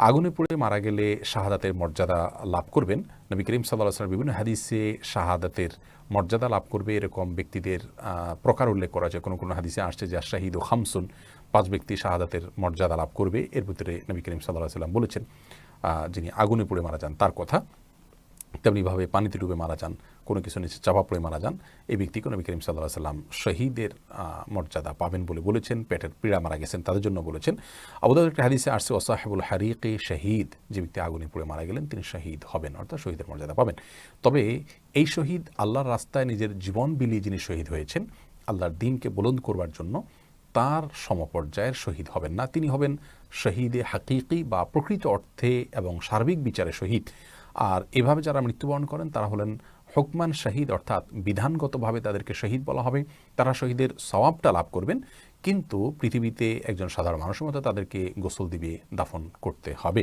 আগুনে পুড়ে মারা গেলে শাহাদাতের মর্যাদা লাভ করবেন। নবী করিম সাল্লাল্লাহু আলাইহি ওয়াসাল্লাম বিভিন্ন হাদিসে শাহাদাতের মর্যাদা লাভ করবে এরকম ব্যক্তিদের প্রকার উল্লেখ করা যায়। কোনো কোনো হাদিসে আসছে যে শাহিদ ও খামসুন, 5 ব্যক্তি শাহাদাতের মর্যাদা লাভ করবে। এর ভিতরে নবী করিম সাল্লাল্লাহু আলাইহি ওয়াসাল্লাম বলেছেন যিনি আগুনে পুড়ে মারা যান তার কথা। তেমনিভাবে পানিতে ডুবে মারা যান, কোনো কিছু নিচে চাপা পড়ে মারা যান, এই ব্যক্তিকে নবী করিম সাল্লাল্লাহু আলাইহি ওয়াসাল্লাম শহীদের মর্যাদা পাবেন বলে বলেছেন। পেটের পীড়া মারা গেছেন তাদের জন্য বলেছেন। আবু দাউদের একটা হাদিসে আসছে ওয়াসাহিবুল হারিকি শহীদ, যে ব্যক্তি আগুনে পুড়ে মারা গেলেন তিনি শহীদ হবেন, অর্থাৎ শহীদের মর্যাদা পাবেন। তবে এই শহীদ আল্লাহর রাস্তায় নিজের জীবন বিলিয়ে যিনি শহীদ হয়েছেন আল্লাহর দ্বীনকে বুলন্দ করবার জন্য, তার সমপর্যায়ের শহীদ হবেন না। তিনি হবেন শহীদে হাকিকি বা প্রকৃত অর্থে এবং সার্বিক বিচারে শহীদ। আর এভাবে যারা মৃত্যুবরণ করেন তারা হলেন হুকমান শহীদ, অর্থাৎ বিধানগতভাবে তাদেরকে শহীদ বলা হবে। তারা শহীদের সওয়াবটা লাভ করবেন, কিন্তু পৃথিবীতে একজন সাধারণ মানুষের মতো তাদেরকে গোসল দিবে, দাফন করতে হবে।